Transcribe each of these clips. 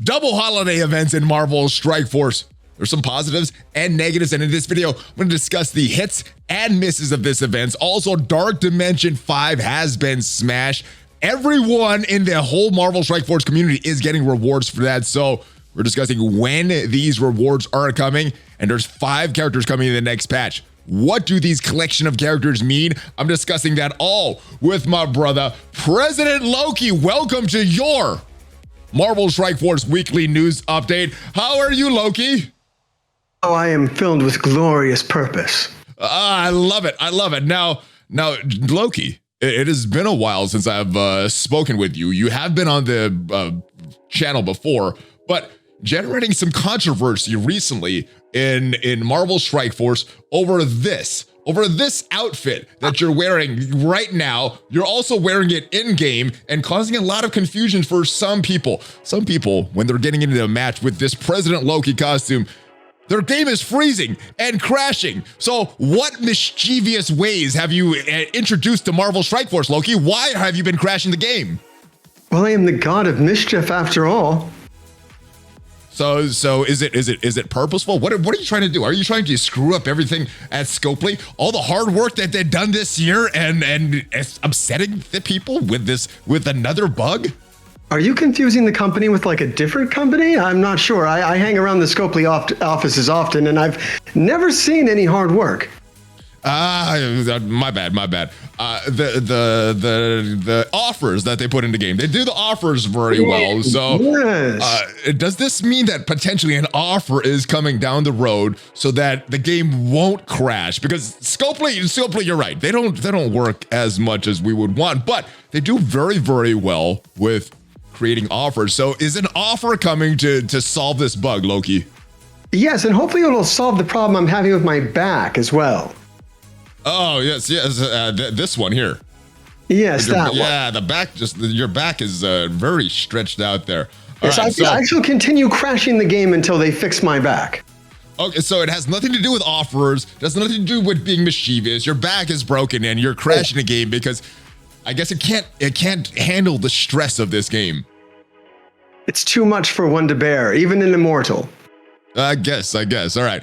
Double holiday events in Marvel Strike Force. There's some positives and negatives, and in this video, I'm going to discuss the hits and misses of this event. Also, Dark Dimension 5 has been smashed. Everyone in the whole Marvel Strike Force community is getting rewards for that, so we're discussing when these rewards are coming, and there's 5 characters coming in the next patch. What do these collection of characters mean? I'm discussing that all with my brother, President Loki. Welcome to your Marvel Strike Force weekly news update. How are you, Loki? Oh, I am filled with glorious purpose. I love it. I love it. Now, Loki, it has been a while since I've spoken with you. You have been on the channel before, but generating some controversy recently in Marvel Strike Force over this outfit that you're wearing right now. You're also wearing it in-game and causing a lot of confusion for some people. Some people, when they're getting into a match with this President Loki costume, their game is freezing and crashing. So what mischievous ways have you introduced to Marvel Strike Force, Loki? Why have you been crashing the game? Well, I am the god of mischief after all. So is it purposeful? What are you trying to do? Are you trying to screw up everything at Scopely? All the hard work that they've done this year and upsetting the people with another bug? Are you confusing the company with like a different company? I'm not sure. I hang around the Scopely offices often, and I've never seen any hard work. My bad. The offers that they put in the game, they do the offers very well. So yes. Does this mean that potentially an offer is coming down the road so that the game won't crash? Because Scopely, you're right. They don't work as much as we would want, but they do very, very well with creating offers. So is an offer coming to solve this bug, Loki? Yes, and hopefully it'll solve the problem I'm having with my back as well. Oh, yes. This one here. Yes, that one. Yeah, the back, your back is very stretched out there. Yes, right, I shall continue crashing the game until they fix my back. Okay, so it has nothing to do with offers. It has nothing to do with being mischievous. Your back is broken and you're crashing the game because I guess it can't handle the stress of this game. It's too much for one to bear, even an immortal. I guess. All right.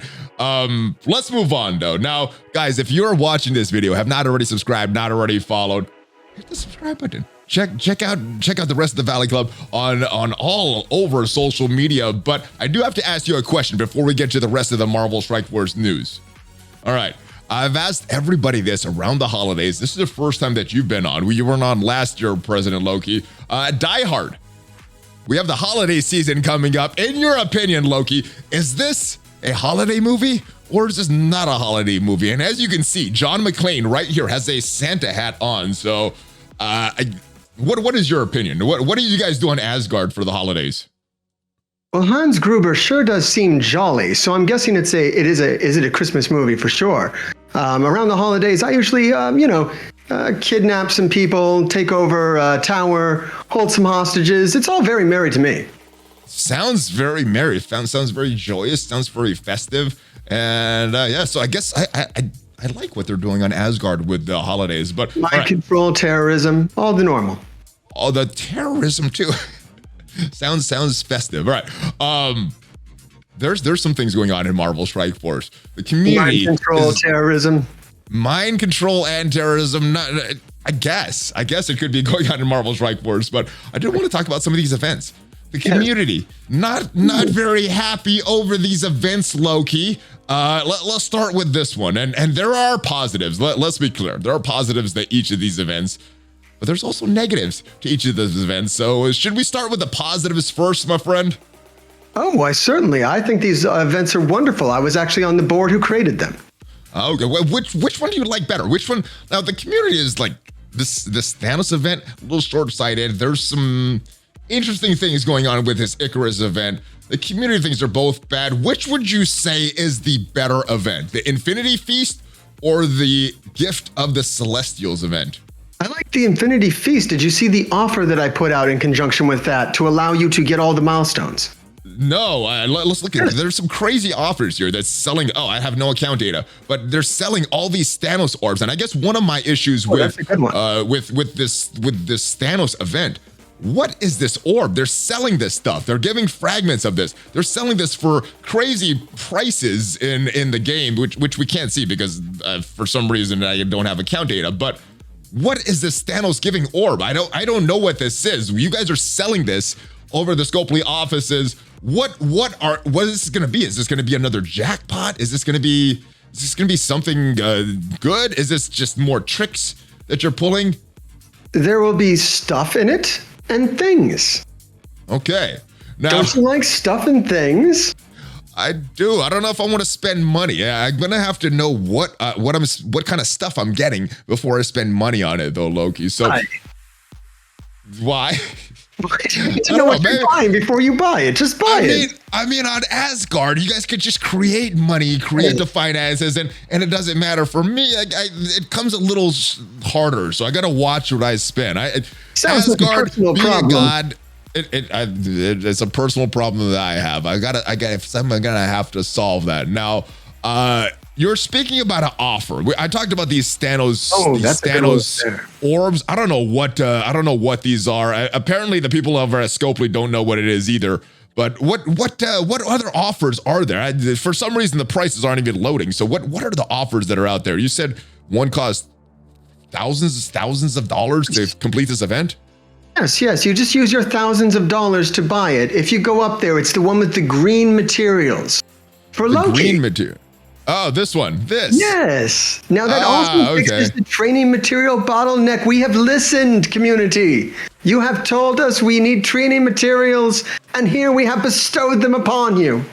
Let's move on though. Now, guys, if you're watching this video, have not already subscribed, not already followed, hit the subscribe button. Check out the rest of the Valley Club on all over social media. But I do have to ask you a question before we get to the rest of the Marvel Strike Force news. All right. I've asked everybody this around the holidays. This is the first time that you've been on. You weren't on last year, President Loki. Die Hard. We have the holiday season coming up. In your opinion, Loki, is this a holiday movie or is this not a holiday movie? And as you can see, John McClane right here has a Santa hat on. So what is your opinion? What do you guys do on Asgard for the holidays? Well, Hans Gruber sure does seem jolly, so I'm guessing is it a Christmas movie for sure. Around the holidays, I usually, kidnap some people, take over a tower, hold some hostages. It's all very merry to me. Sounds very merry. Sounds very joyous. Sounds very festive. And so I guess I like what they're doing on Asgard with the holidays. But mind control, terrorism, all the normal. Oh, the terrorism too. Sounds festive. All right. There's some things going on in Marvel Strike Force. The community mind control, terrorism. Mind control and terrorism. I guess it could be going on in Marvel Strike Force, but I do want to talk about some of these events. The community not very happy over these events, Loki. Let's start with this one, and there are positives. Let's be clear, there are positives to each of these events, but there's also negatives to each of those events. So should we start with the positives first, my friend? Oh, why certainly. I think these events are wonderful. I was actually on the board who created them. Okay, well, which one do you like better? Which one? Now, the community is like this Thanos event, a little short-sighted. There's some interesting things going on with this Ikaris event. The community thinks they're both bad. Which would you say is the better event? The Infinity Feast or the Gift of the Celestials event? I like the Infinity Feast. Did you see the offer that I put out in conjunction with that to allow you to get all the milestones? No, let's look at it. There's some crazy offers here that's selling. Oh, I have no account data, but they're selling all these Thanos orbs. And I guess one of my issues with this Thanos event what is this orb? They're selling this stuff. They're giving fragments of this. They're selling this for crazy prices in the game, which we can't see because for some reason I don't have account data. But what is this Thanosgiving orb? I don't know what this is. You guys are selling this over the Scopely offices. What is this going to be? Is this going to be another jackpot? Is this going to be something good? Is this just more tricks that you're pulling? There will be stuff in it and things. Okay. Now, don't you like stuff and things? I do. I don't know if I want to spend money. I'm gonna have to know what kind of stuff I'm getting before I spend money on it, though, Loki. So why? You need to know what you're buying before you buy it. Just buy it. I mean, on Asgard, you guys could just create money, create the finances, and it doesn't matter. For me, it comes a little harder, so I got to watch what I spend. Sounds Asgard, like a personal being problem. a god, it's a personal problem that I have. I'm gonna have to solve that. Now, you're speaking about an offer. I talked about these Thanos orbs. I don't know what these are. Apparently, the people over at Scopely don't know what it is either. But what other offers are there? For some reason, the prices aren't even loading. So what are the offers that are out there? You said one costs thousands of dollars to complete this event? Yes. You just use your thousands of dollars to buy it. If you go up there, it's the one with the green materials. For Loki. Green material. Oh, this one. This. Yes. Now that also fixes the training material bottleneck. We have listened, community. You have told us we need training materials, and here we have bestowed them upon you.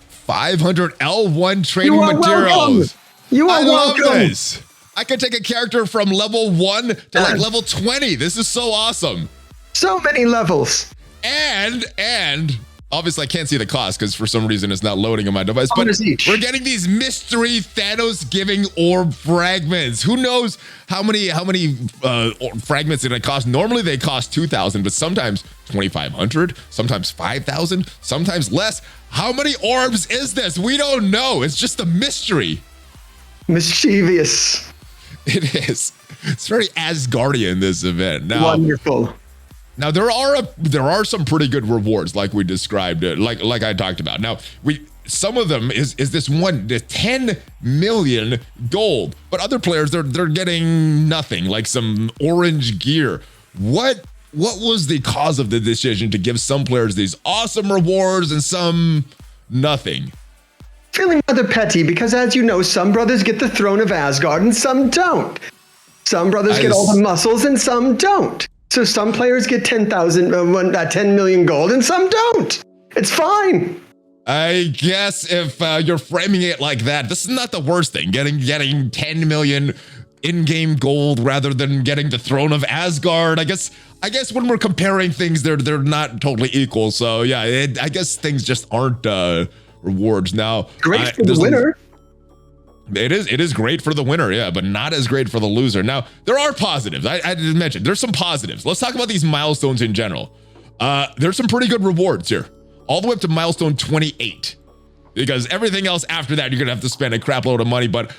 500 L1 training materials. You are welcome. I love this. I could take a character from level 1 to like level 20. This is so awesome. So many levels. And obviously I can't see the cost because for some reason it's not loading on my device, but we're getting these mystery Thanos-giving orb fragments. Who knows how many fragments did it cost? Normally they cost 2,000, but sometimes 2,500, sometimes 5,000, sometimes less. How many orbs is this? We don't know. It's just a mystery. Mischievous. It is. It's very Asgardian, this event. Now, wonderful. Now there are some pretty good rewards, like we described it, like I talked about. Now some of them is this one, the 10 million gold, but other players they're getting nothing, like some orange gear. What was the cause of the decision to give some players these awesome rewards and some nothing? Feeling rather petty because, as you know, some brothers get the throne of Asgard and some don't. Some brothers get all the muscles and some don't. So some players get 10 million gold and some don't. It's fine. I guess if you're framing it like that, this is not the worst thing. Getting 10 million in-game gold rather than getting the throne of Asgard. I guess when we're comparing things, they're not totally equal. So yeah, I guess things just aren't rewards now. Great for the winner. It is great for the winner, yeah, but not as great for the loser. Now, there are positives. I didn't mention, there's some positives. Let's talk about these milestones in general. There's some pretty good rewards here, all the way up to milestone 28. Because everything else after that, you're gonna have to spend a crap load of money. But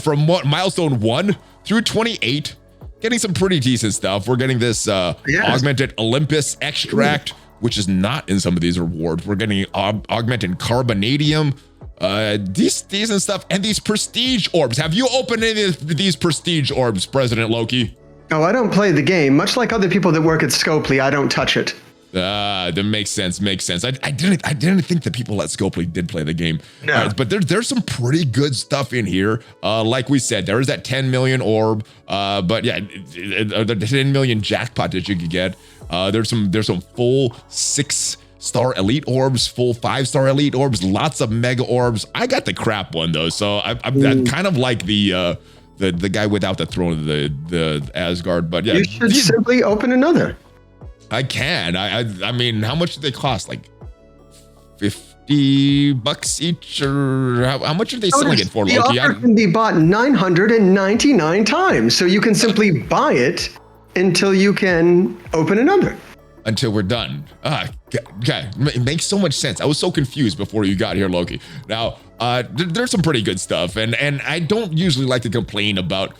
from milestone 1 through 28, getting some pretty decent stuff. We're getting this augmented Olympus extract, which is not in some of these rewards. We're getting augmented carbonadium, decent stuff, and these prestige orbs. Have you opened any of these prestige orbs, President Loki? Oh, I don't play the game. Much like other people that work at Scopely, I don't touch it. That makes sense. I didn't think the people at Scopely did play the game. No. But there's some pretty good stuff in here. Like we said, there is that 10 million orb. But yeah, the 10 million jackpot that you could get. There's some full 6-star elite orbs, full 5-star elite orbs, lots of mega orbs. I got the crap one though, so I'm kind of like the guy without the throne of the Asgard. But yeah, you should simply open another. I can. I mean, how much do they cost? Like $50 each, or how much are they selling it for, Loki? The offer can be bought 999 times, so you can simply buy it until you can open another. until we're done. Okay, it makes so much sense. I was so confused before you got here, Loki. Now, there's some pretty good stuff, and I don't usually like to complain about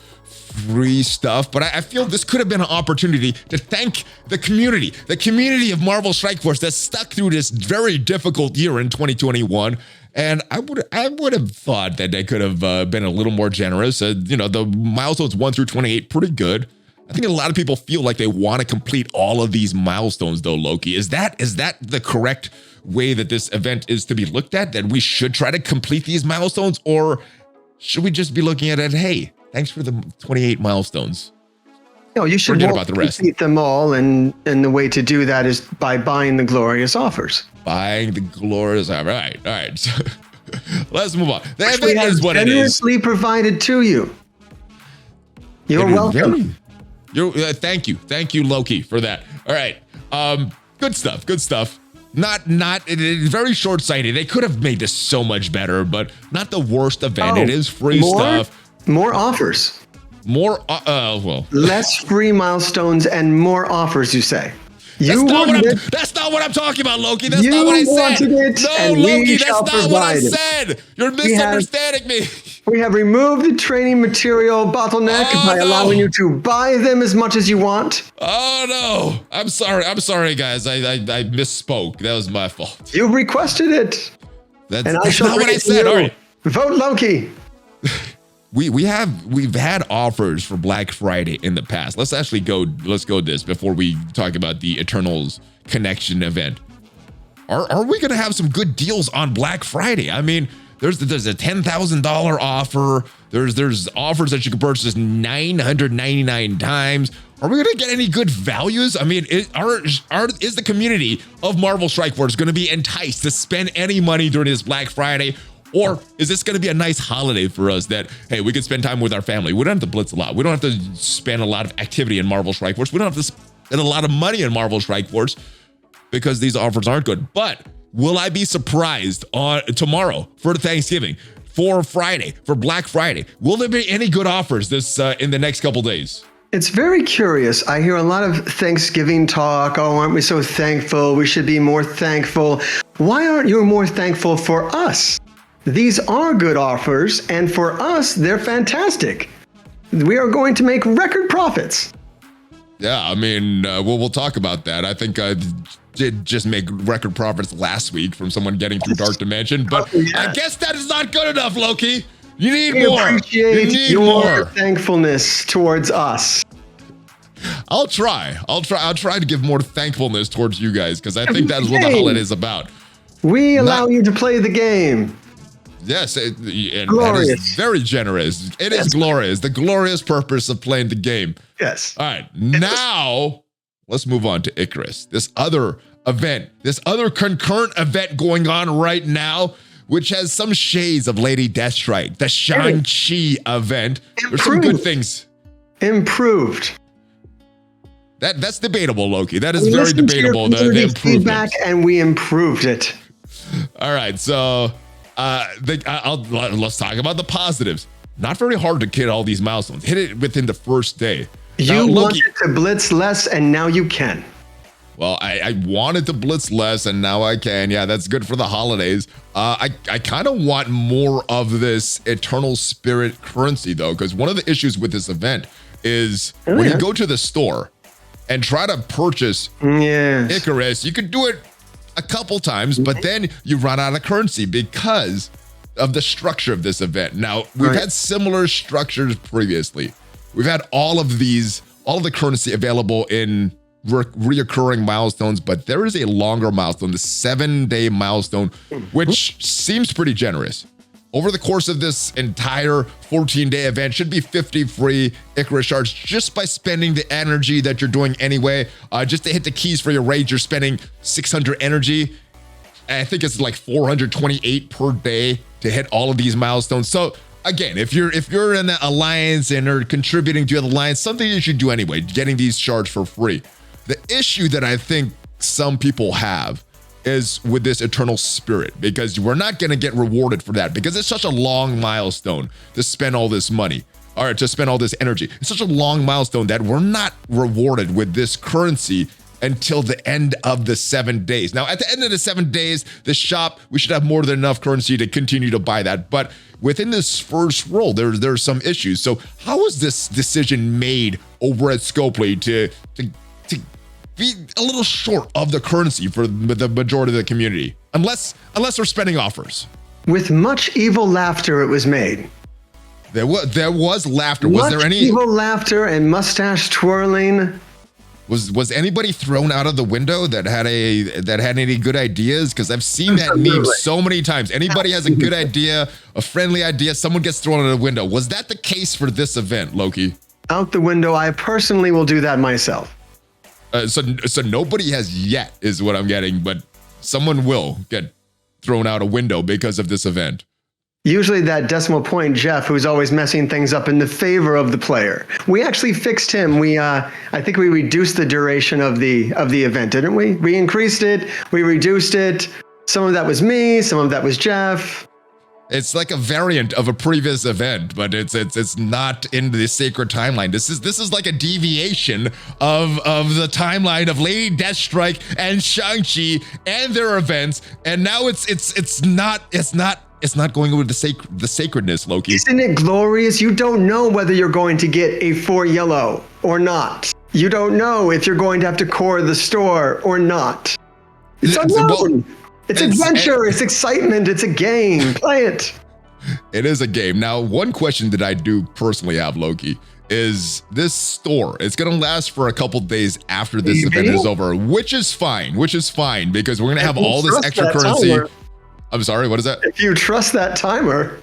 free stuff, but I feel this could have been an opportunity to thank the community of Marvel Strike Force that stuck through this very difficult year in 2021. And I would have thought that they could have been a little more generous. The milestones 1 through 28, pretty good. I think a lot of people feel like they want to complete all of these milestones, though, Loki. Is that the correct way that this event is to be looked at? That we should try to complete these milestones? Or should we just be looking at it, hey, thanks for the 28 milestones? No, you should forget about the rest. Complete them all, and the way to do that is by buying the glorious offers. Buying the glorious offers. All right. So, let's move on. The event is what it is. Generously provided to you. You're welcome. Thank you, Loki, for that. All right, good stuff. Not very short-sighted. They could have made this so much better, but not the worst event. It is free stuff. More offers. Less free milestones and more offers, you say. That's not what I'm talking about, Loki. That's not what I said. No, Loki, that's not what I said. You're misunderstanding me. We have removed the training material bottleneck by allowing you to buy them as much as you want. Oh, no. I'm sorry, guys. I misspoke. That was my fault. You requested it. That's not what I said. All right. Vote Loki. We've had offers for Black Friday in the past. Let's go this before we talk about the Eternals Connection event. Are we gonna have some good deals on Black Friday? I mean, there's a $10,000 offer. There's offers that you can purchase 999 times. Are we gonna get any good values? I mean, is the community of Marvel Strike Force gonna be enticed to spend any money during this Black Friday? Or is this going to be a nice holiday for us that, hey, we can spend time with our family? We don't have to blitz a lot. We don't have to spend a lot of activity in Marvel Strike Force. We don't have to spend a lot of money in Marvel Strike Force because these offers aren't good. But will I be surprised tomorrow for Thanksgiving, for Friday, for Black Friday? Will there be any good offers in the next couple days? It's very curious. I hear a lot of Thanksgiving talk. Oh, aren't we so thankful? We should be more thankful. Why aren't you more thankful for us? These are good offers, and for us, they're fantastic. We are going to make record profits. Yeah, I mean, we'll talk about that. I think I did just make record profits last week from someone getting through Dark Dimension, but I guess that is not good enough, Loki. You need more. Appreciate your thankfulness towards us. I'll try to give more thankfulness towards you guys, because I think that is what the holiday is about. We allow you to play the game. Yes, that is very generous. It is glorious. The glorious purpose of playing the game. Yes. All right. Now, let's move on to Ikaris. This other event, this other concurrent event going on right now, which has some shades of Lady Deathstrike, the Shang-Chi event. There's some good things. Improved. That's debatable, Loki. That is very debatable. The feedback, and we improved it. All right. So let's talk about the positives. Not very hard to hit all these milestones. Hit it within the first day. You wanted to blitz less, and now you can. Well, I wanted to blitz less, and now I can. Yeah, that's good for the holidays. I kind of want more of this Eternal Spirit currency, though, because one of the issues with this event is when you go to the store and try to purchase Ikaris, you could do it a couple times, but then you run out of currency because of the structure of this event. Now, we've had similar structures previously. We've had all of the currency available in reoccurring milestones, but there is a longer milestone, the 7-day milestone, which seems pretty generous. Over the course of this entire 14-day event, should be 50 free Ikaris shards just by spending the energy that you're doing anyway. Just to hit the keys for your raids, you're spending 600 energy. And I think it's like 428 per day to hit all of these milestones. So again, if you're in the alliance and are contributing to the alliance, something you should do anyway, getting these shards for free. The issue that I think some people have is with this Eternal Spirit, because we're not going to get rewarded for that, because it's such a long milestone to spend all this money, or to spend all this energy. It's such a long milestone that we're not rewarded with this currency until the end of the 7 days. Now, at the end of the 7 days, the shop, we should have more than enough currency to continue to buy that. But within this first roll, there's some issues. So how was this decision made over at Scopely to be a little short of the currency for the majority of the community? Unless we're spending offers. With much evil laughter, it was made. There was laughter. Was there any evil laughter and mustache twirling? Was anybody thrown out of the window that had any good ideas? Because I've seen that meme so many times. Anybody has a good idea, a friendly idea, someone gets thrown out of the window. Was that the case for this event, Loki? Out the window. I personally will do that myself. So nobody has yet, is what I'm getting, but someone will get thrown out a window because of this event. Usually that decimal point Jeff, who's always messing things up in the favor of the player. We actually fixed him. I think we reduced the duration of the event, didn't we? We increased it, we reduced it. Some of that was me, some of that was Jeff. It's like a variant of a previous event, but it's not in the sacred timeline. This is like a deviation of the timeline of Lady Deathstrike and Shang-Chi and their events, and now it's not going with the sacredness, Loki. Isn't it glorious? You don't know whether you're going to get a 4 yellow or not. You don't know if you're going to have to core the store or not. It's unknown. It's adventure, it's excitement, it's a game. Play it. It is a game. Now, one question that I do personally have, Loki, is this store. It's going to last for a couple days after this event is over, which is fine, because we're going to have all this extra currency. Timer. I'm sorry, what is that? If you trust that timer.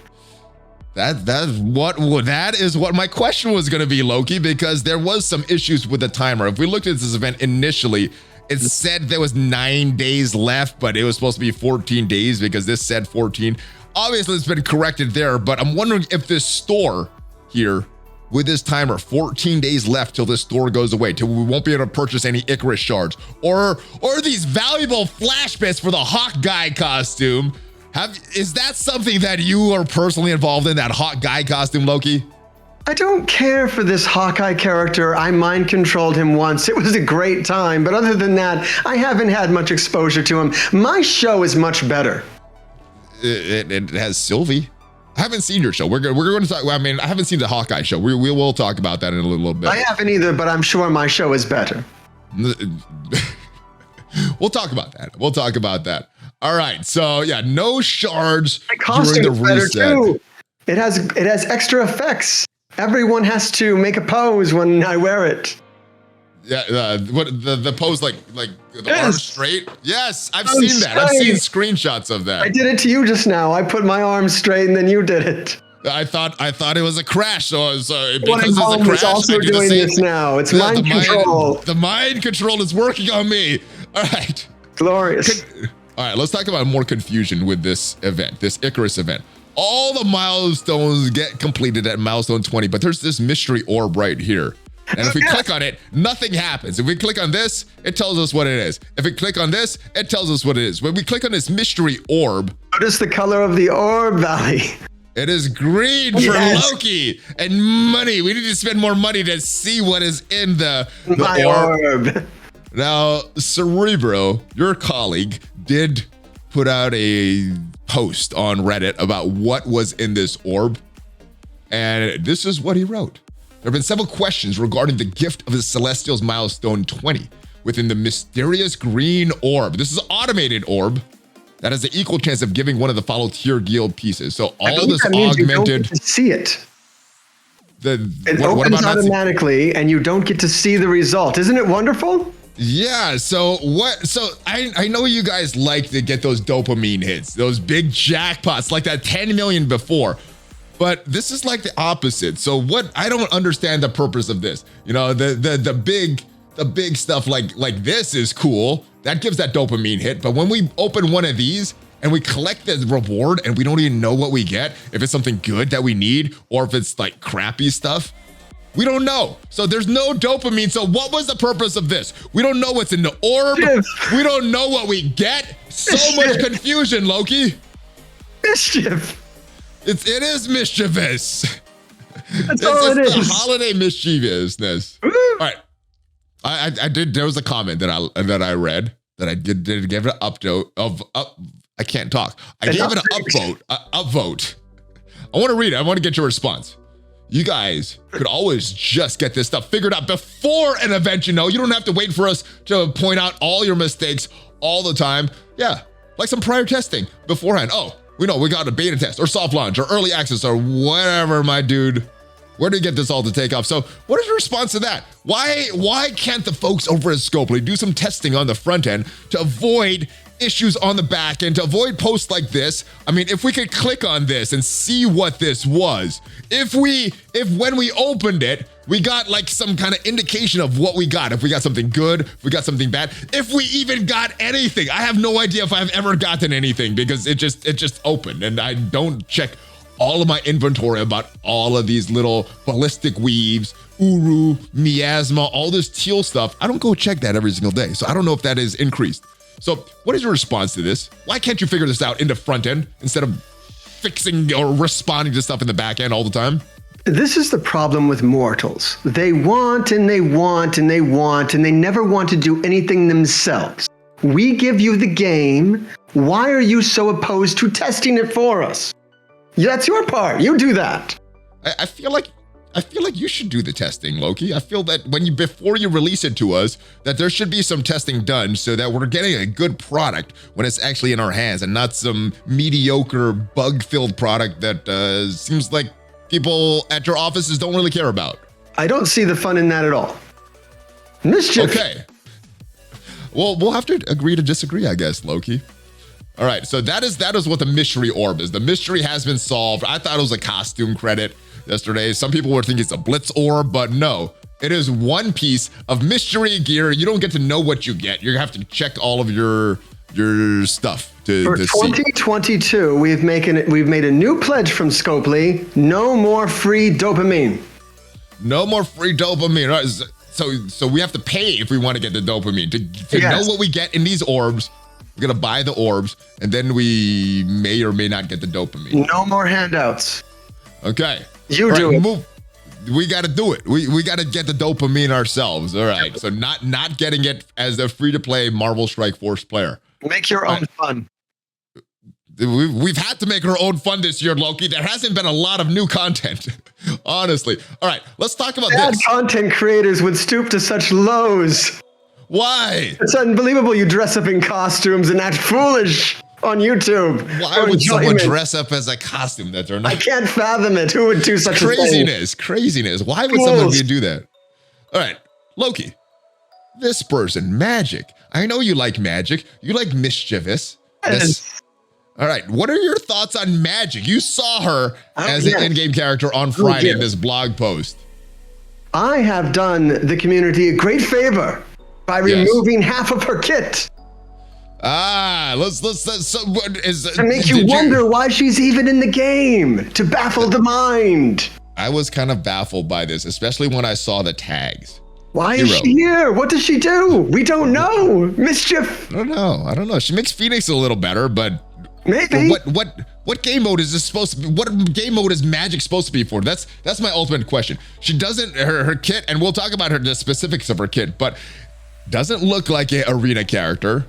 That is what my question was going to be, Loki, because there was some issues with the timer. If we looked at this event initially, it said there was 9 days left, but it was supposed to be 14 days because this said 14. Obviously, it's been corrected there, but I'm wondering if this store here with this timer, 14 days left till this store goes away, till we won't be able to purchase any Ikaris shards or these valuable flash bits for the Hawkeye costume. Is that something that you are personally involved in, that Hawkeye costume, Loki? I don't care for this Hawkeye character. I mind controlled him once. It was a great time, but other than that, I haven't had much exposure to him. My show is much better. It has Sylvie. I haven't seen your show. We're going to talk. I mean, I haven't seen the Hawkeye show. We will talk about that in a little bit. I haven't either, but I'm sure my show is better. We'll talk about that. All right. So yeah, no shards during the reset. Too. It has extra effects. Everyone has to make a pose when I wear it. Yeah, what the pose like the arms straight? Yes, I've seen that. I've seen screenshots of that. I did it to you just now. I put my arms straight and then you did it. I thought it was a crash. So because it's a crash, also doing this now. It's mind control. The mind control is working on me. All right. Glorious. All right, let's talk about more confusion with this event, this Ikaris event. All the milestones get completed at milestone 20, but there's this mystery orb right here. And if we click on it, nothing happens. If we click on this, it tells us what it is. If we click on this, it tells us what it is. When we click on this mystery orb, notice the color of the orb, Valley. It is green for Loki and money. We need to spend more money to see what is in the orb. Now, Cerebro, your colleague, did put out a post on Reddit about what was in this orb. And this is what he wrote. There have been several questions regarding the gift of the Celestials milestone 20 within the mysterious green orb. This is an automated orb that has an equal chance of giving one of the follow tier guild pieces. So all this augmented. You don't get to see it. It opens about automatically and you don't get to see the result. Isn't it wonderful? Yeah, so I know you guys like to get those dopamine hits, those big jackpots like that 10 million before, but this is like the opposite. So I don't understand the purpose of this. You know, the big stuff like this is cool. That gives that dopamine hit, but when we open one of these and we collect the reward and we don't even know what we get, if it's something good that we need or if it's like crappy stuff, we don't know. So there's no dopamine. So what was the purpose of this? We don't know what's in the orb. We don't know what we get. So much confusion, Loki. Mischief. It is mischievous. That's all it is. The holiday mischievousness. All right. I did. There was a comment that I read that I did give it an I can't talk. I gave it an upvote. I want to read it. I want to get your response. You guys could always just get this stuff figured out before an event, you know. You don't have to wait for us to point out all your mistakes all the time. Yeah, like some prior testing beforehand. Oh, we know we got a beta test or soft launch or early access or whatever, my dude. Where do you get this all to take off? So what is your response to that? Why can't the folks over at Scopely do some testing on the front end to avoid issues on the back end, to avoid posts like this? I mean, if we could click on this and see what this was, if when we opened it, we got like some kind of indication of what we got, if we got something good, if we got something bad, if we even got anything. I have no idea if I've ever gotten anything because it just opened and I don't check all of my inventory about all of these little ballistic weaves, Uru, miasma, all this teal stuff. I don't go check that every single day. So I don't know if that is increased. So what is your response to this? Why can't you figure this out in the front end instead of fixing or responding to stuff in the back end all the time? This is the problem with mortals. They want and they want and they want and they never want to do anything themselves. We give you the game. Why are you so opposed to testing it for us? That's your part. You do that. I feel like you should do the testing, Loki. I feel that before you release it to us, that there should be some testing done so that we're getting a good product when it's actually in our hands and not some mediocre bug-filled product that seems like people at your offices don't really care about. I don't see the fun in that at all. Mischief. Okay. Well, we'll have to agree to disagree, I guess, Loki. All right, so that is what the mystery orb is. The mystery has been solved. I thought it was a costume credit yesterday. Some people were thinking it's a Blitz orb, but no. It is one piece of mystery gear. You don't get to know what you get. You have to check all of your stuff to see. For 2022, we've made a new pledge from Scopely. No more free dopamine. No more free dopamine. All right, so we have to pay if we want to get the dopamine. To know what we get in these orbs, we're going to buy the orbs, and then we may or may not get the dopamine. No more handouts. Okay. You do it. We got to do it. We got to get the dopamine ourselves. All right. So not getting it as a free-to-play Marvel Strike Force player. Make your own fun. We've had to make our own fun this year, Loki. There hasn't been a lot of new content, honestly. All right, let's talk about Bad this. Content creators would stoop to such lows. Why? It's unbelievable you dress up in costumes and act foolish on YouTube. Why would someone dress up as a costume that they're not? I can't fathom it. Who would do such a thing? Craziness. Why would someone do that? All right, Loki. This person, Magik. I know you like Magik. You like mischievous. Yes. All right, what are your thoughts on Magik? You saw her as an in-game character on Friday in this blog post. I have done the community a great favor by removing half of her kit. To make you wonder why she's even in the game, to baffle the mind. I was kind of baffled by this, especially when I saw the tags. Why is she here? What does she do? We don't know. Mischief. I don't know. She makes Phoenix a little better, but maybe. What game mode is this supposed to be? What game mode is Magik supposed to be for? That's my ultimate question. She doesn't, her kit, and we'll talk about the specifics of her kit, but doesn't look like an arena character.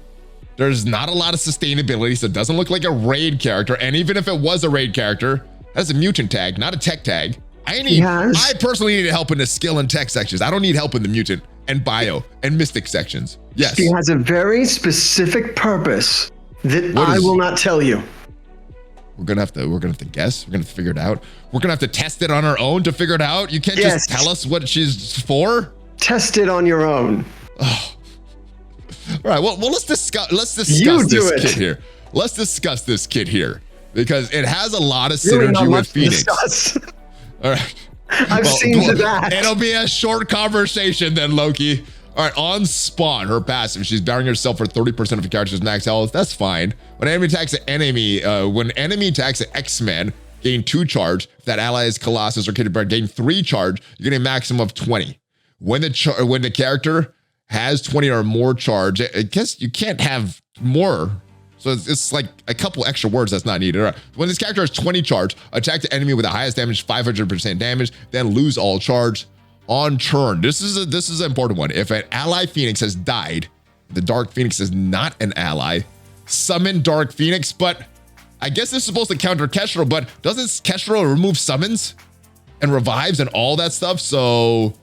There's not a lot of sustainability, so it doesn't look like a raid character. And even if it was a raid character, that's a mutant tag, not a tech tag. I personally need help in the skill and tech sections. I don't need help in the mutant and bio and mystic sections. Yes. She has a very specific purpose that I will not tell you. We're gonna have to guess. We're gonna have to figure it out. We're gonna have to test it on our own to figure it out. You can't just tell us what she's for. Test it on your own. Oh. All right. Well, let's discuss this kit here. Let's discuss this kit here because it has a lot of synergy with Phoenix. All right. I've seen that. It'll be a short conversation then, Loki. All right, on spawn, her passive, she's barring herself for 30% of the character's max health. That's fine. When enemy attacks an X-Men, gain 2 charge. If that ally is Colossus or Kitty Pryde, gain 3 charge. You're getting a maximum of 20. When the character has 20 or more charge, I guess you can't have more. So it's like a couple extra words that's not needed. All right. When this character has 20 charge, attack the enemy with the highest damage, 500% damage, then lose all charge. on turn. This is an important one. If an ally Phoenix has died, the Dark Phoenix is not an ally, summon Dark Phoenix, but I guess this is supposed to counter Kestrel, but doesn't Kestrel remove summons and revives and all that stuff? So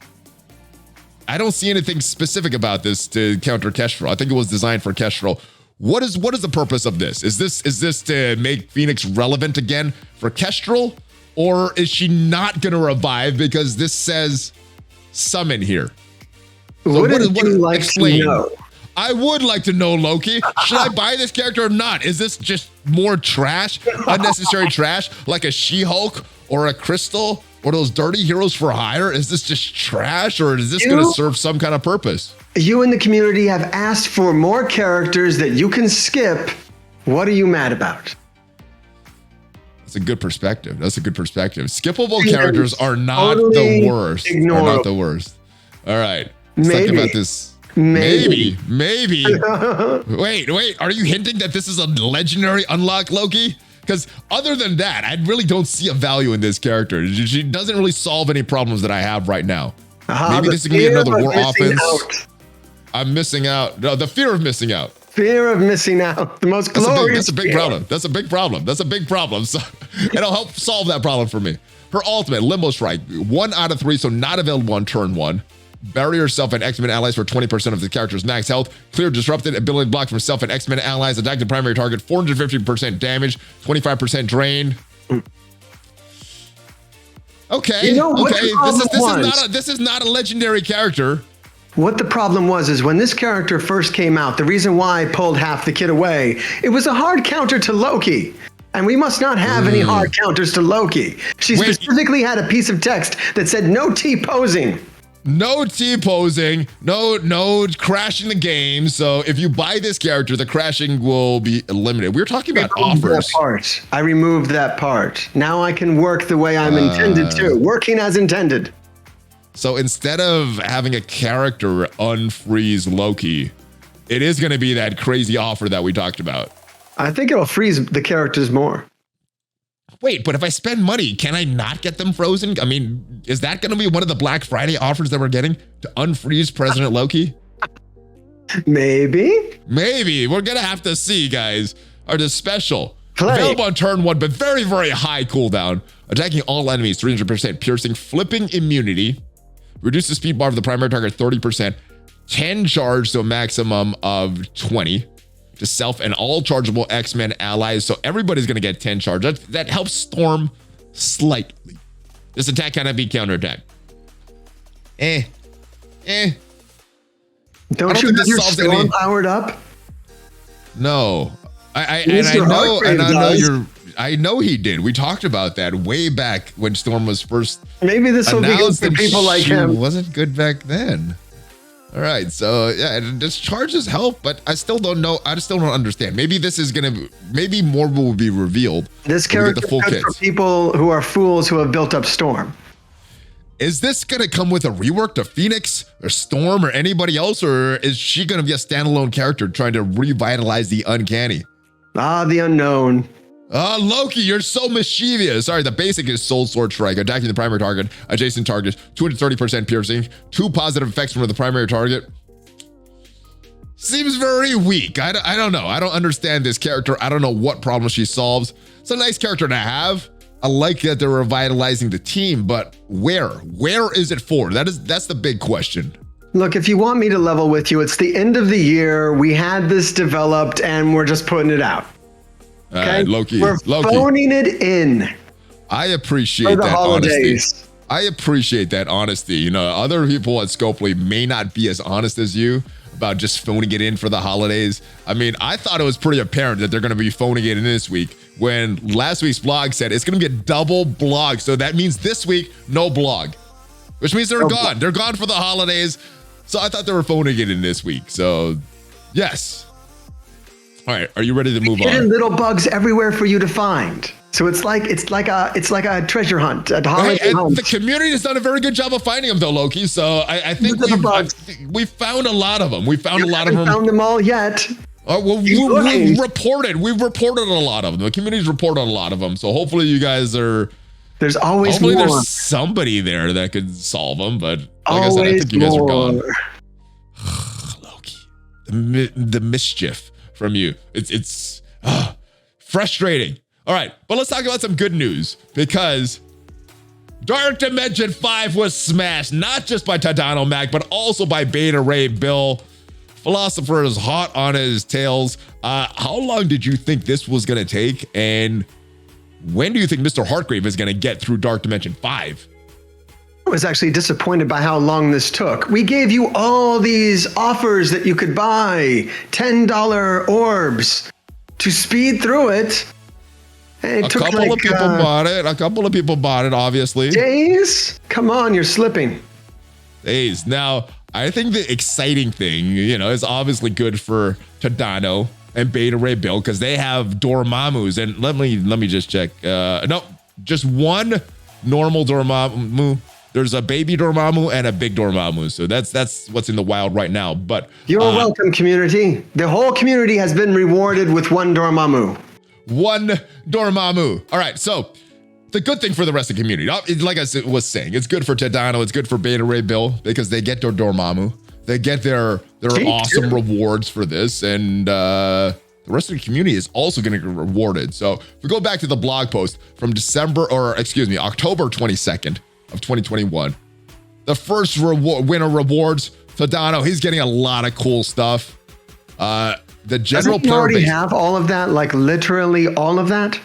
I don't see anything specific about this to counter Kestrel. I think it was designed for Kestrel. What is the purpose of this? Is this to make Phoenix relevant again for Kestrel? Or is she not going to revive because this says summon here? So what would you like to know? I would like to know, Loki. Should I buy this character or not? Is this just more trash, unnecessary trash, like a She-Hulk or a Crystal or those dirty heroes for hire? Is this just trash, or is this going to serve some kind of purpose? You and the community have asked for more characters that you can skip. What are you mad about? That's a good perspective. That's a good perspective. Skippable characters are not the worst. Are not the worst. All right. Let's talk about this. Maybe. Wait. Are you hinting that this is a legendary unlock, Loki? Because other than that, I really don't see a value in this character. She doesn't really solve any problems that I have right now. Maybe this is going to be another war offense. I'm missing out. No, the fear of missing out. Fear of missing out. The most glorious. That's a big problem. That's a big problem. So it'll help solve that problem for me. Her ultimate, Limbo Strike, 1 out of 3, so not available on turn 1. Bury yourself and X-Men allies for 20% of the character's max health. Clear disrupted ability block from self and X-Men allies. Attack the primary target, 450% damage, 25% drain. Okay. You know, this is not a legendary character. What the problem was is when this character first came out, the reason why I pulled half the kit away, it was a hard counter to Loki. And we must not have any hard counters to Loki. She specifically had a piece of text that said no T-posing. No T-posing, no crashing the game. So if you buy this character, the crashing will be eliminated. We were talking about offers. I removed that part. Now I can work the way I'm intended to, working as intended. So instead of having a character unfreeze Loki, it is going to be that crazy offer that we talked about. I think it'll freeze the characters more. Wait, but if I spend money, can I not get them frozen? I mean, is that going to be one of the Black Friday offers that we're getting to unfreeze President Loki? Maybe. We're going to have to see, guys. Or the special. Available on turn 1, but very, very high cooldown. Attacking all enemies, 300% piercing, flipping immunity. Reduce the speed bar of the primary target 30%. 10 charge to a maximum of 20. To self and all chargeable X-Men allies. So everybody's going to get 10 charge. That helps Storm slightly. This attack cannot be counterattack. Don't you have your Storm powered up? No. I know he did. We talked about that way back when Storm was first. Maybe this will be good for people like him. Wasn't good back then. All right, so yeah, this charges help, but I still don't know. I still don't understand. Maybe this is maybe more will be revealed. This character is for people who are fools who have built up Storm. Is this gonna come with a rework to Phoenix or Storm or anybody else, or is she gonna be a standalone character trying to revitalize the uncanny? The unknown. Loki, you're so mischievous. Sorry, the basic is Soul Sword Strike, attacking the primary target, adjacent target, 230% piercing, 2 positive effects from the primary target. Seems very weak. I don't know. I don't understand this character. I don't know what problem she solves. It's a nice character to have. I like that they're revitalizing the team, but where? Where is it for? That's the big question. Look, if you want me to level with you, it's the end of the year. We had this developed and we're just putting it out. Okay? Loki. We're phoning it in. I appreciate that honesty. I appreciate that honesty. You know, other people at Scopely may not be as honest as you about just phoning it in for the holidays. I mean, I thought it was pretty apparent that they're going to be phoning it in this week when last week's blog said it's going to be a double blog. So that means this week, no blog, which means they're gone. They're gone for the holidays. So I thought they were phoning it in this week. So yes. All right, are you ready to move on? Hidden little bugs everywhere for you to find. So it's like a treasure hunt, a holiday hunt. The community has done a very good job of finding them, though, Loki. So I think we found a lot of them. We found a lot of them. Found them all yet? We've reported a lot of them. The community's reported a lot of them. So hopefully you guys are There's always Hopefully more. there's somebody there that could solve them, but like I said, I Always think you guys are gone. more. Loki, the mischief from you. It's frustrating. All right, but let's talk about some good news, because Dark Dimension 5 was smashed, not just by Tadano Mac, but also by Beta Ray Bill. Philosopher is hot on his tails. How long did you think this was going to take? And when do you think MrHartgrave is going to get through Dark Dimension 5? I was actually disappointed by how long this took. We gave you all these offers that you could buy, $10 orbs to speed through it. And it took A couple of people bought it. A couple of people bought it, obviously. Days? Come on, you're slipping. Days. Now, I think the exciting thing, you know, is obviously good for Tadano and Beta Ray Bill, because they have Dormammu's. And let me just check. No, just one normal Dormammu. There's a baby Dormammu and a big Dormammu. So that's what's in the wild right now. But You're welcome, community. The whole community has been rewarded with one Dormammu. one Dormammu. All right, so the good thing for the rest of the community, like I was saying, it's good for Tadano, it's good for Beta Ray Bill, because they get their Dormammu. They get their awesome rewards for this, and the rest of the community is also going to get rewarded. So if we go back to the blog post from October 22nd of 2021, the first winner rewards, Tadano, he's getting a lot of cool stuff. The general Doesn't he player already base, have all of that? Like literally all of that?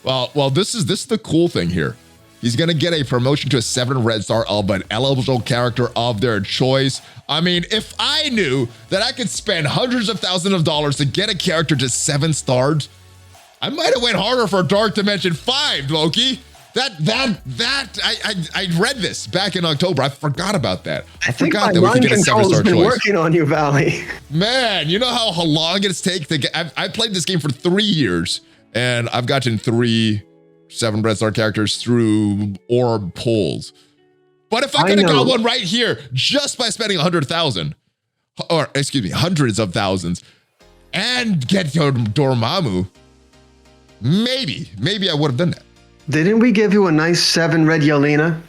well, this is the cool thing here. He's going to get a promotion to a 7 red star of an eligible character of their choice. I mean, if I knew that I could spend hundreds of thousands of dollars to get a character to 7 stars, I might have went harder for Dark Dimension 5, Loki. I read this back in October. I forgot about that. I forgot that we could get a 7-star been choice. working on you, Valley. Man, you know how long it's take to get. I've played this game for 3 years, and I've gotten 3 7 red star characters through orb pulls. But if I could have got one right here just by spending 100,000, or excuse me, hundreds of thousands, and get your Dormammu, maybe I would have done that. Didn't we give you a nice 7 red Yelena?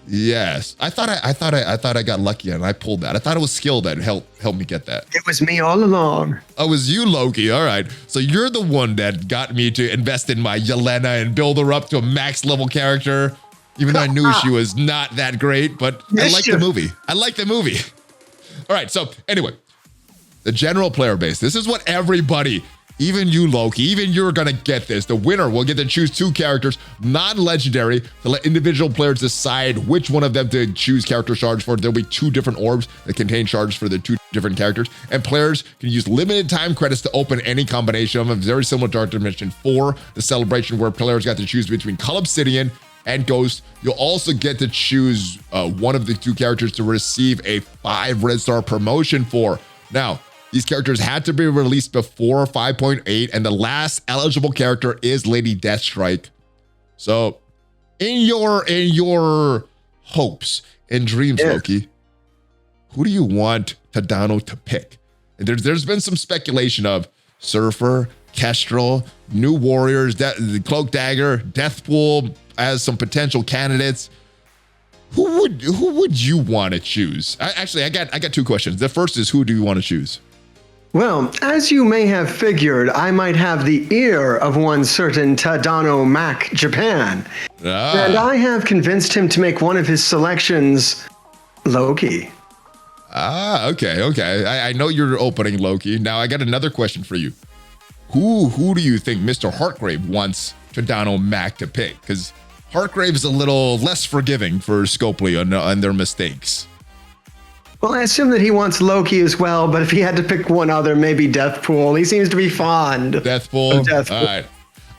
Yes, I thought I got lucky and I pulled that. I thought it was skill that helped me get that. It was me all along. Oh, it was you, Loki. All right. So you're the one that got me to invest in my Yelena and build her up to a max level character, even though I knew she was not that great, but I like the movie. I like the movie. All right. So anyway, the general player base. This is what everybody, even you, Loki, even you're going to get this. The winner will get to choose 2 characters, non-legendary, to let individual players decide which one of them to choose character shards for. There'll be 2 different orbs that contain shards for the 2 different characters, and players can use limited time credits to open any combination of them. Very similar to Dark Dimension 4, the celebration where players got to choose between Cull Obsidian and Ghost. You'll also get to choose one of the 2 characters to receive a 5 red star promotion for. Now, these characters had to be released before 5.8, and the last eligible character is Lady Deathstrike. So, in your hopes and dreams, Loki, who do you want Tadano to pick? And there's been some speculation of Surfer, Kestrel, New Warriors, the Cloak Dagger, Deathpool as some potential candidates. Who would you want to choose? I got 2 questions. The first is, who do you want to choose? Well, as you may have figured, I might have the ear of one certain Tadano Mac Japan. And I have convinced him to make one of his selections Loki. Okay. I know you're opening Loki. Now I got another question for you. Who do you think MrHartgrave wants Tadano Mac to pick? Because Hartgrave is a little less forgiving for Scopely on their mistakes. Well, I assume that he wants Loki as well, but if he had to pick one other, maybe Deathpool. He seems to be fond of Deathpool. Deathpool. All right.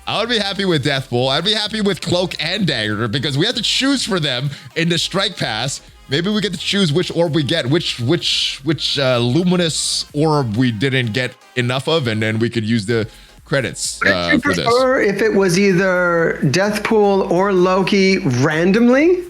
I would be happy with Deathpool. I'd be happy with Cloak and Dagger, because we have to choose for them in the Strike Pass. Maybe we get to choose which orb we get, which luminous orb we didn't get enough of, and then we could use the credits Would you for prefer this. if it was either Deathpool or Loki randomly?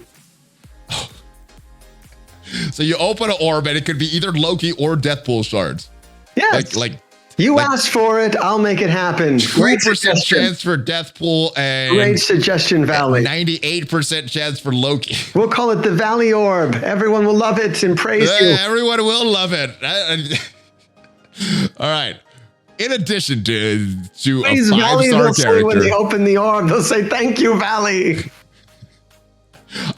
So you open an orb and it could be either Loki or Deathpool shards. Yes. Like You asked for it. I'll make it happen. 3% chance for Deathpool and great suggestion, Valley. 98% chance for Loki. We'll call it the Valley Orb. Everyone will love it and praise you. Everyone will love it. All right. In addition to Please, a Valley, 5-star character, when they open the orb, they'll say, "Thank you, Valley."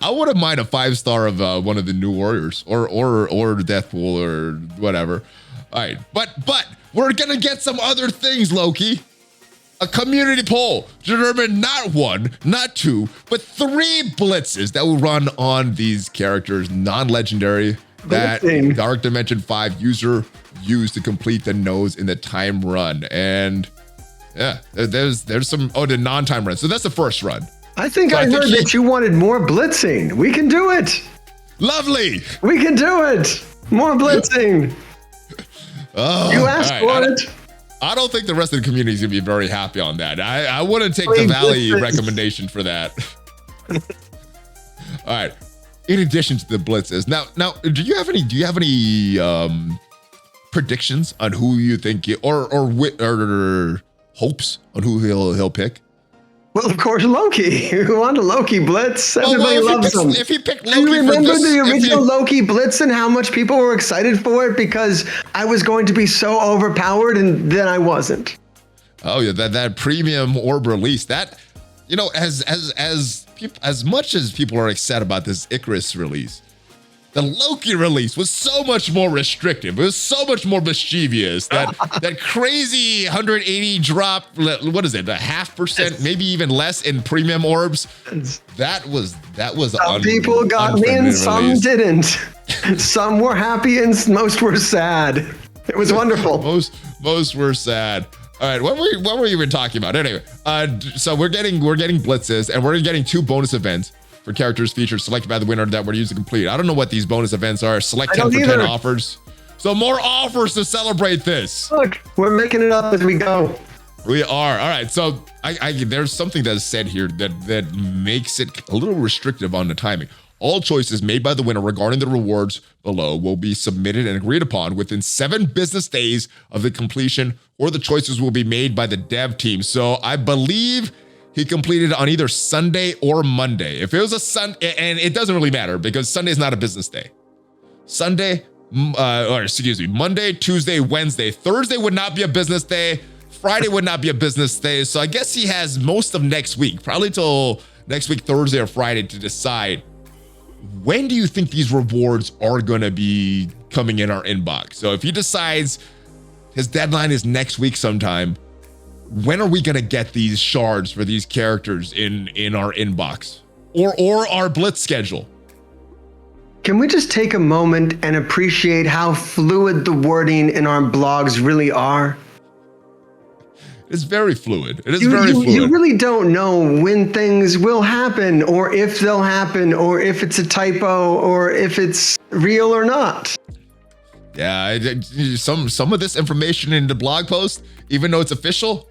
I wouldn't mind a 5-star of one of the new Warriors or Deathpool or whatever. All right, but we're gonna get some other things, Loki. A community poll to determine not 1, not 2, but 3 blitzes that will run on these characters, non-legendary, that Dark Dimension 5 user used to complete the nose in the time run. And yeah, there's some the non-time run. So that's the first run. I think I heard that you wanted more blitzing. We can do it. Lovely. We can do it. More blitzing. Oh, you asked for it. I don't think the rest of the community is going to be very happy on that. I wouldn't take the Valley recommendation for that. All right. In addition to the blitzes, now, do you have any predictions on who you think or hopes on who he'll pick? Well, of course, Loki. We want a Loki blitz. Everybody loves him. If he picked Loki, do you remember the original Loki blitz and how much people were excited for it because I was going to be so overpowered and then I wasn't. Oh yeah, that premium orb release. That, you know, as much as people are excited about this Ikaris release, the Loki release was so much more restrictive. It was so much more mischievous. That crazy 180 drop. What is it? 0.5%, maybe even less in premium orbs. That was. Some people got me and some didn't. Some were happy and most were sad. It was wonderful. Most were sad. All right, what were we even talking about? Anyway, so we're getting blitzes and we're getting 2 bonus events for characters featured selected by the winner that we're using to complete. I don't know what these bonus events are. Select 10 for 10 offers. So more offers to celebrate this. Look, we're making it up as we go. We are. All right. So there's something that's said here that makes it a little restrictive on the timing. All choices made by the winner regarding the rewards below will be submitted and agreed upon within 7 business days of the completion, or the choices will be made by the dev team. So I believe he completed on either Sunday or Monday. If it was a Sunday, and it doesn't really matter because Sunday is not a business day. Monday, Tuesday, Wednesday. Thursday would not be a business day. Friday would not be a business day. So I guess he has most of next week, probably till next week, Thursday or Friday, to decide when do you think these rewards are going to be coming in our inbox. So if he decides his deadline is next week sometime, when are we going to get these shards for these characters in our inbox or our blitz schedule? Can we just take a moment and appreciate how fluid the wording in our blogs really are? It's very fluid. It is very fluid. You really don't know when things will happen or if they'll happen or if it's a typo or if it's real or not. Yeah, some of this information in the blog post, even though it's official,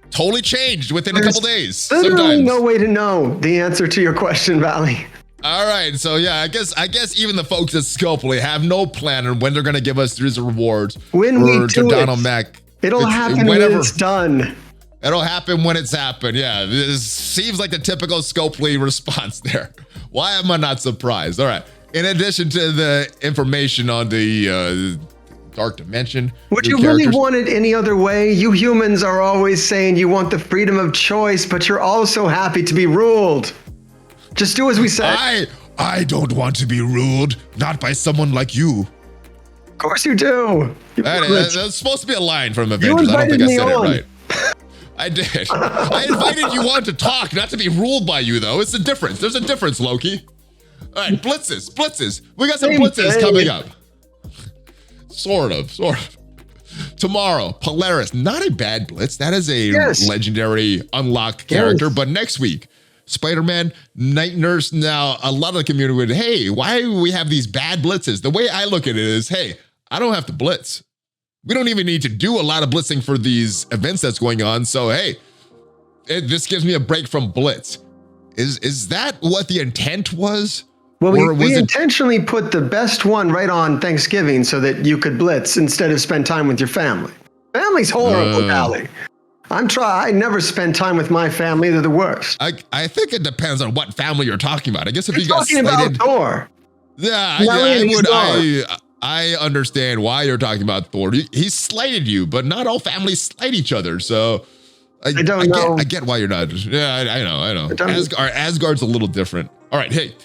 totally changed within a couple days. Literally no way to know the answer to your question, Valley. All right, so yeah, I guess even the folks at Scopely have no plan on when they're gonna give us these rewards. When we do it, it'll happen when it's done. It'll happen when it's happened. Yeah, this seems like the typical Scopely response there. Why am I not surprised? All right. In addition to the information on the Dark Dimension, would you really want it any other way? You humans are always saying you want the freedom of choice, but you're also happy to be ruled. Just do as we say. I don't want to be ruled, not by someone like you. Of course you do. That's supposed to be a line from Avengers. I don't think I said it right. I did. I invited you on to talk, not to be ruled by you, though. It's a difference. There's a difference, Loki. All right, blitzes. We got some blitzes coming up. Sort of. Tomorrow, Polaris. Not a bad blitz. That is a legendary unlocked character. But next week, Spider-Man, Night Nurse. Now, a lot of the community would, hey, why do we have these bad blitzes? The way I look at it is, hey, I don't have to blitz. We don't even need to do a lot of blitzing for these events that's going on. So, hey, this gives me a break from blitz. Is that what the intent was? Well, we intentionally put the best one right on Thanksgiving so that you could blitz instead of spend time with your family. Family's horrible, Valley. I never spend time with my family. They're the worst. I think it depends on what family you're talking about. I guess if You're you got talking about Thor. Yeah, I I understand why you're talking about Thor. He slighted you, but not all families slight each other. So I don't know. I get why you're not. Yeah, I know. Asgard's a little different. All right, hey,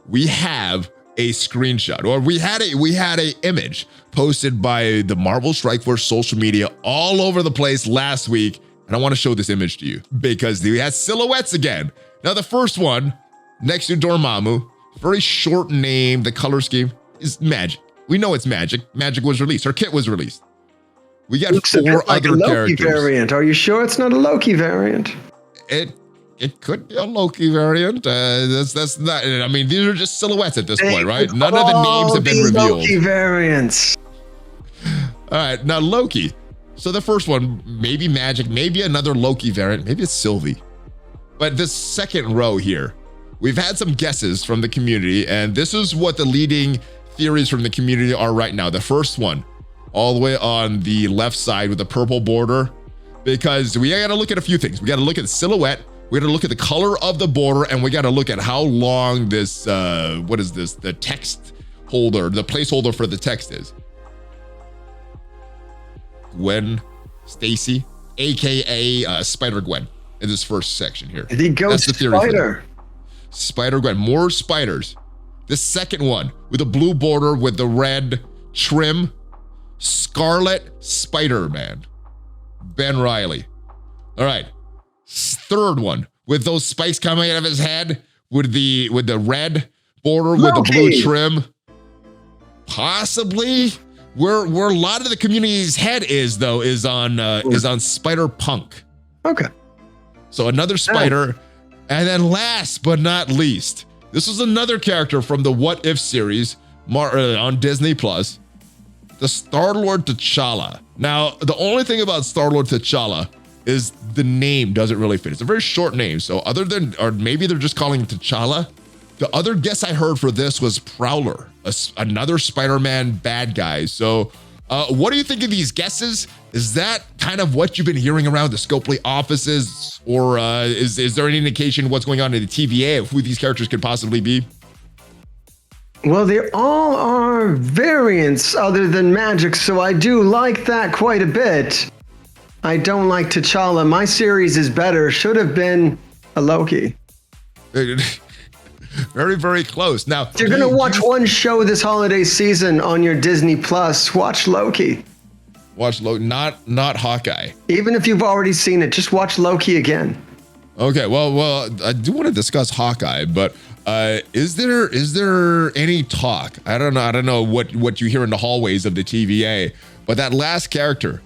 we have a screenshot, or we had a image posted by the Marvel Strike Force social media all over the place last week, and I want to show this image to you because we had silhouettes again. Now the first one next to Dormammu, very short name. The color scheme is Magik. We know it's Magik. Magik was released. Her kit was released. We got Looks four like other a Loki characters. Variant. Are you sure it's not a Loki variant? It could be a Loki variant. That's not. I mean, these are just silhouettes at this point, right? None of the names have been revealed. Loki variants. All right, now Loki. So the first one, maybe Magik, maybe another Loki variant, maybe it's Sylvie. But this second row here, we've had some guesses from the community, and this is what the leading theories from the community are right now. The first one, all the way on the left side with the purple border, because we got to look at a few things. We got to look at the silhouette, we got to look at the color of the border, and we got to look at how long this, what is this, the text holder, the placeholder for the text is. Gwen Stacy, aka Spider-Gwen, in this first section here. Did he go That's the theory Spider? Spider-Gwen, more spiders. The second one with the blue border with the red trim, Scarlet Spider-Man, Ben Reilly. All right, third one with those spikes coming out of his head with the red border with the blue trim. Possibly. Where a lot of the community's head is though is on Spider-Punk. Okay. So another spider, and then last but not least, this was another character from the What If series on Disney Plus, the Star-Lord T'Challa. Now, the only thing about Star-Lord T'Challa is the name doesn't really fit. It's a very short name. So other than, or maybe they're just calling him T'Challa. The other guess I heard for this was Prowler, another Spider-Man bad guy. So what do you think of these guesses? Is that kind of what you've been hearing around the Scopely offices? Or is there any indication of what's going on in the TVA of who these characters could possibly be? Well, they all are variants other than Magik, so I do like that quite a bit. I don't like T'Challa. My series is better. Should have been a Loki. Very, very close. Now, if you're going to watch one show this holiday season on your Disney Plus, watch Loki. Watch Loki, not Hawkeye. Even if you've already seen it, just watch Loki again. Okay, well, I do want to discuss Hawkeye, but is there any talk? I don't know what you hear in the hallways of the TVA, but that last character,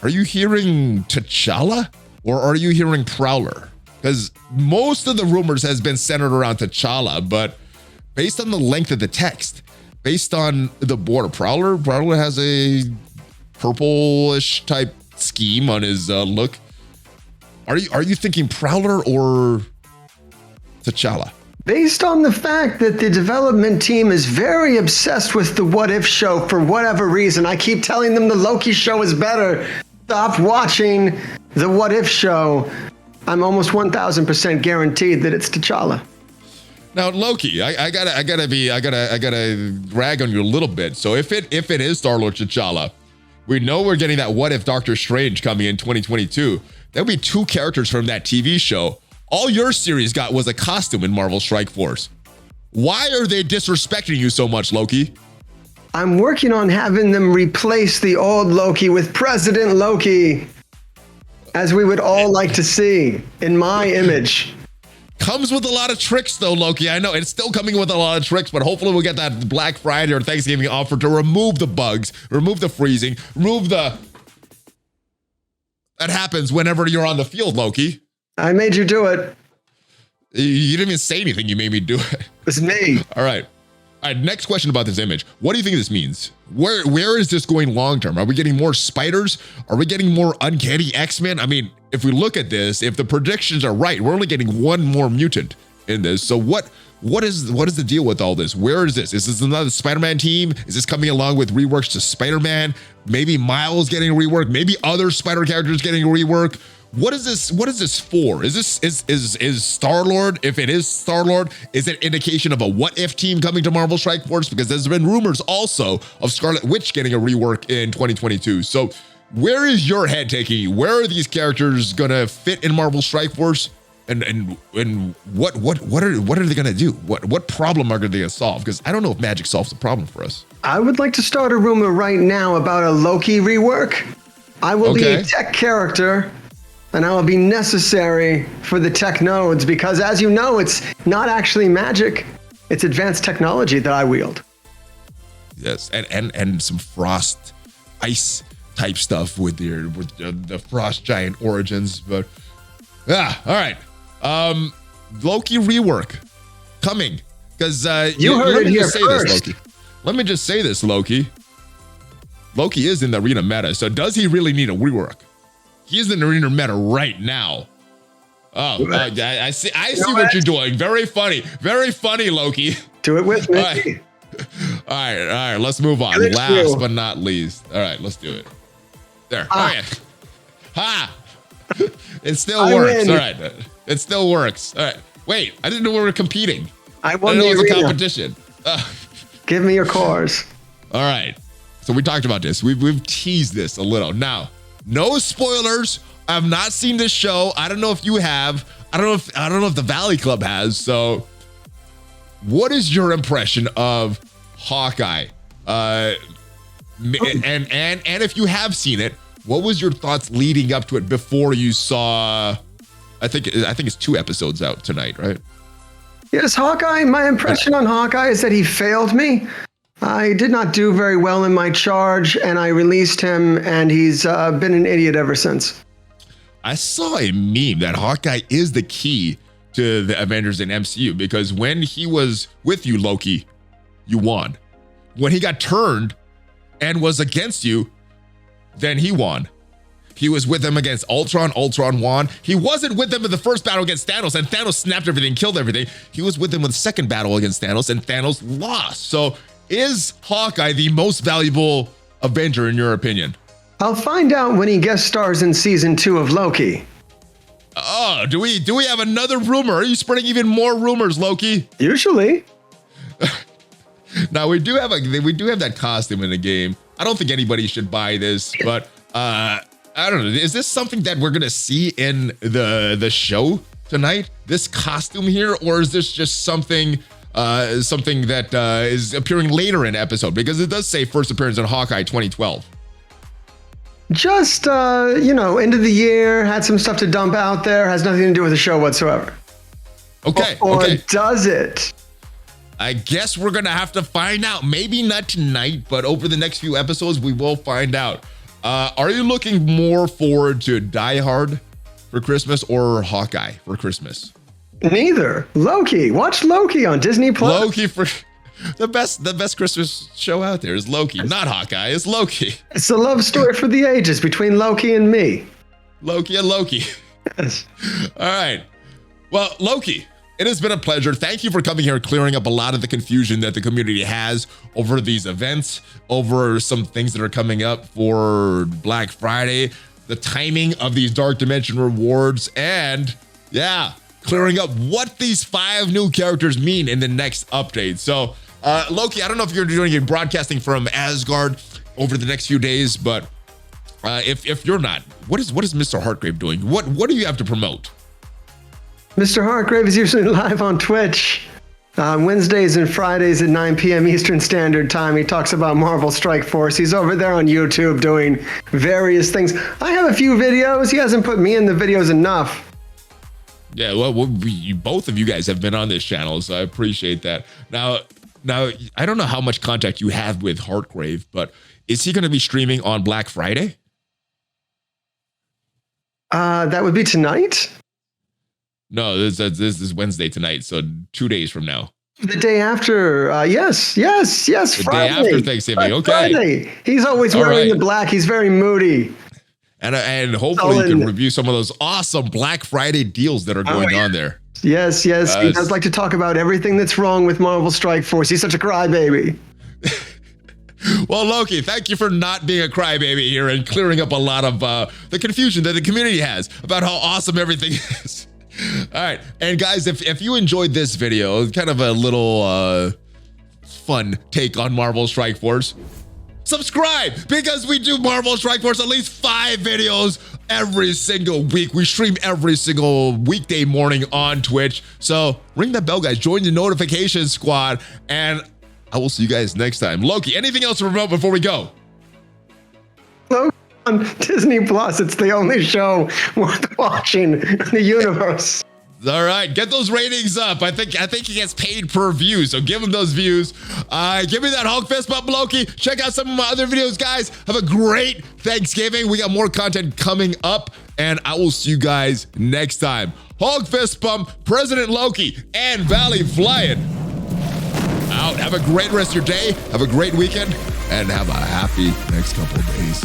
are you hearing T'Challa or are you hearing Prowler? Because most of the rumors has been centered around T'Challa, but based on the length of the text, based on the border, Prowler has a purplish type scheme on his look. Are you thinking Prowler or T'Challa? Based on the fact that the development team is very obsessed with the What If show for whatever reason, I keep telling them the Loki show is better. Stop watching the What If show. I'm almost 1,000% guaranteed that it's T'Challa. Now, Loki, I gotta rag on you a little bit. So if it is Star-Lord T'Challa, we know we're getting that What If Doctor Strange coming in 2022. There'll be two characters from that TV show. All your series got was a costume in Marvel Strike Force. Why are they disrespecting you so much, Loki? I'm working on having them replace the old Loki with President Loki, as we would all like to see in my image. Comes with a lot of tricks though, Loki. I know it's still coming with a lot of tricks, but hopefully we'll get that Black Friday or Thanksgiving offer to remove the bugs, remove the freezing, remove the... That happens whenever you're on the field, Loki. I made you do it. You didn't even say anything. You made me do it. It's me. All right. All right, next question about this image. What do you think this means? Where is this going long term? Are we getting more spiders? Are we getting more uncanny X-Men? I mean, if we look at this, if the predictions are right, we're only getting one more mutant in this. So what is the deal with all this? Where is this? Is this another Spider-Man team? Is this coming along with reworks to Spider-Man? Maybe Miles getting reworked? Maybe other Spider characters getting reworked? What is this? What is this for? Is this is Star-Lord? If it is Star-Lord, is it indication of a what if team coming to Marvel Strike Force? Because there's been rumors also of Scarlet Witch getting a rework in 2022. So where is your head taking you? Where are these characters gonna fit in Marvel Strike Force? And what are they gonna do? What problem are they gonna solve? Because I don't know if Magik solves the problem for us. I would like to start a rumor right now about a Loki rework. I will be a tech character, and I will be necessary for the tech nodes because, as you know, it's not actually magic. It's advanced technology that I wield. Yes, and some frost, ice type stuff with the frost giant origins. But all right. Loki rework coming because you heard it here first. Loki. Let me just say this, Loki. Loki is in the arena meta, so does he really need a rework? He is in the arena meta right now. Oh, I see what you're doing. Very funny, Loki. Do it with me. All right. Let's move on. Last but not least. All right, let's do it. There. All right. Ha! It still works. All right. It still works. All right. Wait, I didn't know we were competing. I won didn't know the it was arena. a competition. Give me your cores. All right. So we talked about this. We've teased this a little. Now, no spoilers. I've not seen this show. I don't know if you have. I don't know if the Valley Club has. So, what is your impression of Hawkeye? And if you have seen it, what was your thoughts leading up to it before you saw? I think it's 2 episodes out tonight, right? Yes, Hawkeye. My impression on Hawkeye is that he failed me. I did not do very well in my charge, and I released him, and he's been an idiot ever since. I saw a meme that Hawkeye is the key to the Avengers in MCU because when he was with you, Loki, you won. When he got turned and was against you, then he won. He was with them against Ultron. Ultron won. He wasn't with them in the first battle against Thanos, and Thanos snapped everything, killed everything. He was with them in the second battle against Thanos, and Thanos lost. So is Hawkeye the most valuable Avenger in your opinion? I'll find out when he guest stars in season 2 of Loki. Oh, do we have another rumor? Are you spreading even more rumors, Loki? Usually. Now we do have that costume in the game. I don't think anybody should buy this, but I don't know. Is this something that we're gonna see in the show tonight? This costume here, or is this just something that is appearing later in episode? Because it does say first appearance in Hawkeye 2012. Just end of the year, had some stuff to dump out there, has nothing to do with the show whatsoever. Okay. Or does it? I guess we're gonna have to find out. Maybe not tonight, but over the next few episodes, we will find out. Are you looking more forward to Die Hard for Christmas or Hawkeye for Christmas? Neither. Loki. Watch Loki on Disney Plus. Loki for the best Christmas show out there is Loki, not Hawkeye. It's Loki. It's a love story for the ages between Loki and me. Loki and Loki. Yes. All right. Well, Loki, it has been a pleasure. Thank you for coming here, clearing up a lot of the confusion that the community has over these events, over some things that are coming up for Black Friday, the timing of these Dark Dimension rewards, and clearing up what these 5 new characters mean in the next update. So, Loki, I don't know if you're doing any broadcasting from Asgard over the next few days, but if you're not, what is MrHartgrave doing? What do you have to promote? MrHartgrave is usually live on Twitch Wednesdays and Fridays at 9 p.m. Eastern Standard Time. He talks about Marvel Strike Force. He's over there on YouTube doing various things. I have a few videos. He hasn't put me in the videos enough. Yeah, well, both of you guys have been on this channel, so I appreciate that. Now, I don't know how much contact you have with Hartgrave, but is he going to be streaming on Black Friday? That would be tonight. No, this is Wednesday tonight, so 2 days from now. The day after, yes, the Friday. day after Thanksgiving, okay. Friday. He's always wearing the black. He's very moody. And hopefully you can review some of those awesome Black Friday deals that are going on there. Yes. He does like to talk about everything that's wrong with Marvel Strike Force. He's such a crybaby. Well, Loki, thank you for not being a crybaby here and clearing up a lot of the confusion that the community has about how awesome everything is. All right. And guys, if you enjoyed this video, kind of a little fun take on Marvel Strike Force, subscribe, because we do Marvel Strike Force at least 5 videos every single week. We stream every single weekday morning on Twitch. So ring that bell, guys. Join the notification squad, and I will see you guys next time. Loki, anything else to promote before we go? Loki on Disney Plus. It's the only show worth watching in the universe. All right, get those ratings up. I think he gets paid per view, so give him those views. Give me that Hulk fist bump, Loki. Check out some of my other videos, guys. Have a great Thanksgiving. We got more content coming up, and I will see you guys next time. Hulk fist bump, President Loki, and ValleyFlyin out. Have a great rest of your day. Have a great weekend, and have a happy next couple of days.